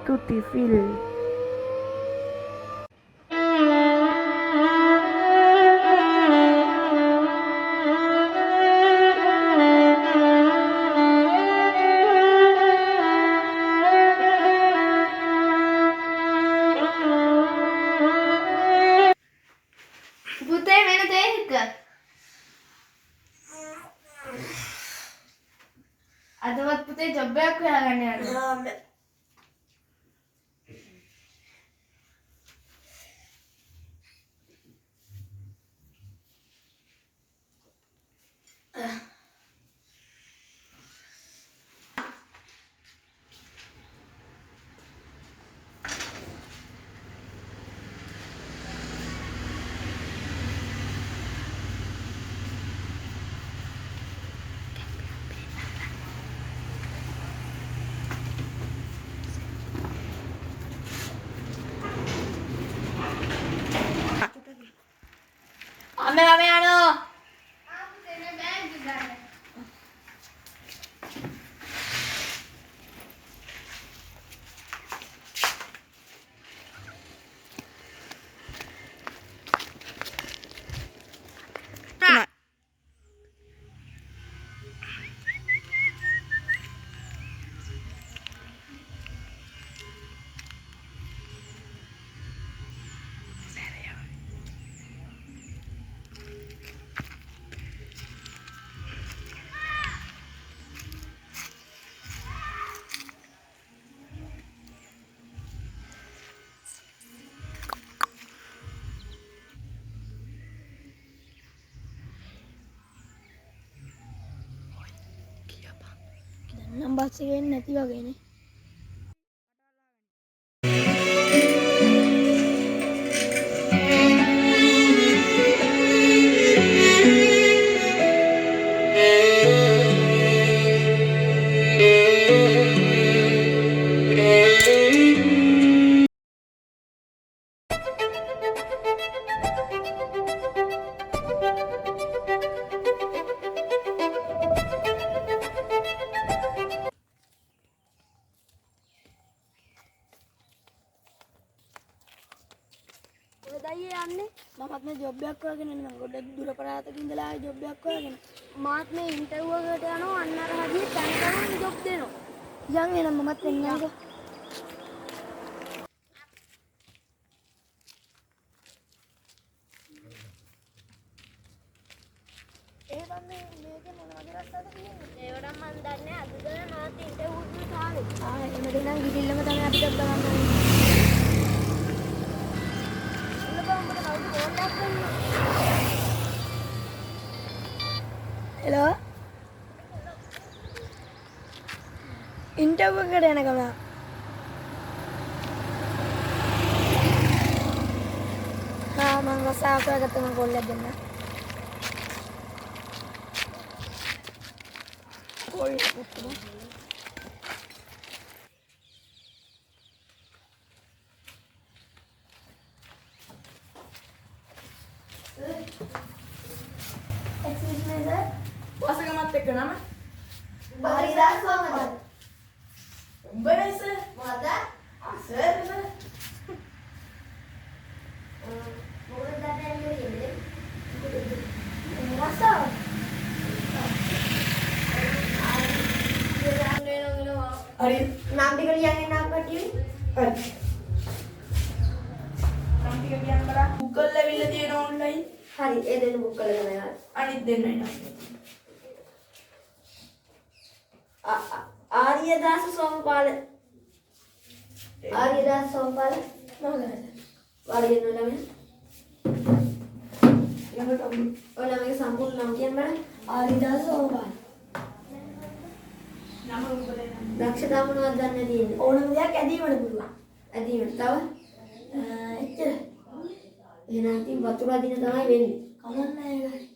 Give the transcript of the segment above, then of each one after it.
Tutti Phil. පුතේ මෙන්න තේ ටික. අදවත් පුතේ ජොබ් එකක් හොයාගන්න යනවා. අම්මේ මම යනවා. පුතේ මේ බෑග් එක ගන්න. නම් බස් එකේ එන්නේ නැති වගේනේ. ඔයදයි යන්නේ මමත් මේ ජොබ් එකක් හොයාගෙන ඉන්නේ මම ගොඩක් දුර පළාතක ඉඳලා ආයේ ජොබ් එකක් හොයාගෙන මාත් මේ ඉන්ටර්විව් එකකට යනවා අන්න අර හදියේ තැන් තැන් ජොබ් දෙනවා යන් එනම් මමත් එන්නම්කෝ ඒ වන්නේ මේකේ මොනවද රස්සාවද කියන්නේ ඒවට මම දන්නේ අද දන මාත් ඉන්ටර්විව් එකට ආවේ එහෙම දෙනම් ගිහිල්ලම තමයි අපිට ගමන් කරන්නේ Hello? Interview එකට යන ගමන් මම රස්සාව කරගත්ත මම කොල්ලක් දෙන්න කොල්ලක් ගත්තා Excuse me, sir. වාසගමත් එක්ක නම Baridas Mohammed. උඹනේ සර්. මොකද? Sir sir. මොකද දැන් ඉන්නේ? රස්සාව. හරි. නම් ටික ලියන්නේ නම් කටියේ. හරි. නම් ටික කියන්න බලා. Google ඇවිල්ලා තියෙන online. හරි ඒ දෙන්න බුක් කරලා තමයි ආවේ. අනිත් දෙන්නයි නම්. ආර්යදාස සෝමපාල ආර්යදාස සෝමපාල මොකද? වරින් ළමයි. ළඟට අමු. ඔය ළමයිගේ සම්පූර්ණ නම කියන්න බෑ. ආර්යදාස සෝමපාල. නම උඹලේ නම. දක්ෂතාව මොනවද දන්නේ තියෙන්නේ? ඕනම දෙයක් ඇදීමට පුළුවන්. ඇදීමට තව එච්චර. එහෙනම් ඉතින් වතුර අදින තමයි වෙන්නේ. කමන්නේ ඒක.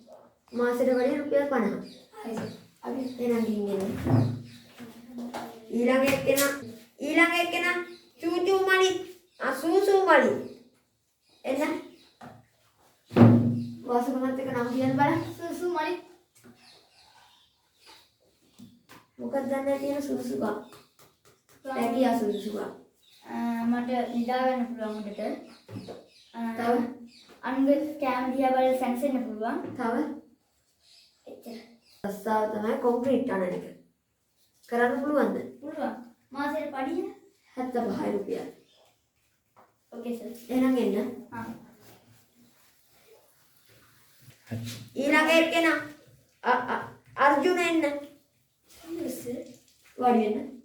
මාසෙට වලින් රුපියල් 50. හරි. අපි එහෙනම් ගිහින් ඊළඟ එක්කෙනා චූචූ මණි අසූසූ මණි එන්න වාසකමත් එක නම් කියන්න බලන්න සූසූ මණි මොකක්ද දන්නේ තියෙන සුදුසුකම් රැකියා සුදුසුකම් මට නිදා ගන්න පුළුවන් උඩට. තව අනුගේ කැම දිහා බලලා සැනසෙන්න පුළුවන්. තව එච්චර. රස්සාව තමයි කොන්ක්‍රීට් අනන එක. කරන්න පුළුවන්ද? පුළුවන්. මාසෙට පඩිය 75 රුපියල්. ඕකේ සර්. එහෙනම් එන්න. ආ. ඊළඟ එක්කෙනා අර්ජුන එන්න. සර්. වාඩි වෙන්න.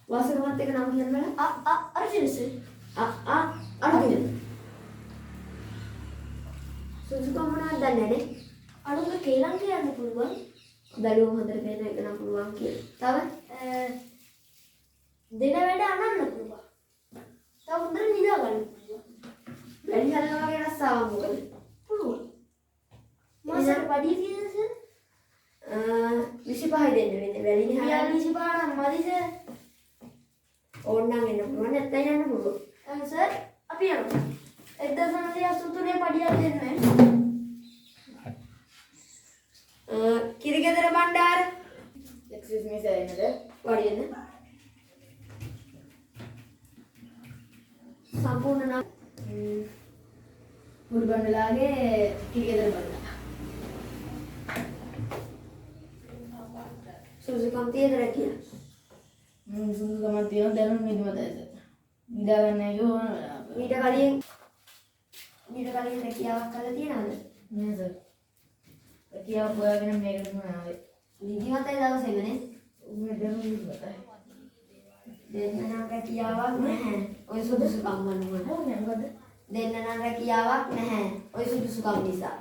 වාසකමත් එක නම කියන්න බෑ. අර්ජුන සර්. අර්ජුන. සුසුකම් මොනවද දන්නේ නැහැ. අනුගේ කේලම් කියන්න පුළුවන්. දළුවම හොඳට පේන එක නම් පුළුවන් කියලා. තව දෙන වැඩ අනන්න පුළුවන්. තව හොඳට නිදා ගන්න පුළුවන්. වැඩි හරිනවා වගේ රස්සාවක් මොකද? පුළුවන්. මාසෙට පඩිය කීයද සර්? 25 දෙන්න වෙන්නේ. වැඩිනේ රියල් හරියට. 25 නම් මදි සර්. ඕන්නම් එන්න පුළුවන් නැත්නම් යන්න පුළුවන්. සර් අපි යනවා. 1983 පඩියක් දෙන්න. කිරිගෙදර බණ්ඩාර එක්ස්කියුස් මී සර් එන්නද? වාඩි වෙන්න. සම්පූර්ණ නම් මුඩු බණ්ඩලාගේ කිරිගෙදර බණ්ඩා. සුසුකම් තියදර කියලා. සුදුකමක් තියෙනවා දැනුම් නිදිමතයි සර්. නිදා ගන්න යෝන. ඊට කලින් රැකියාවක් කරලා තියනවද? නෑ සර්. කියාව හොයාගෙන මේකට මම ආවේ. නිදිමතයි දවසේමනේ. උඹේ දැනුම් නිදිමතයි. දෙන්න නම් රැකියාවක් නැහැ. ඔය සුදුසුකම් වනුවන. හොඳ නේද? දෙන්න නම් රැකියාවක් නැහැ. ඔය සුදුසුකම් නිසා.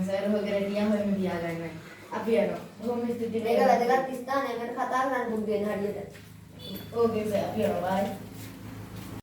සර් හොගර ටියා හොයන්න තියාගන්න. අපි යනවා. බොහොම ස්තුතියි. මේක වැදගත් ස්ථානයකට කතා කරන්න පුරුදු වෙන හරියට. ඕකේ සර් අපි යනවා. බයි.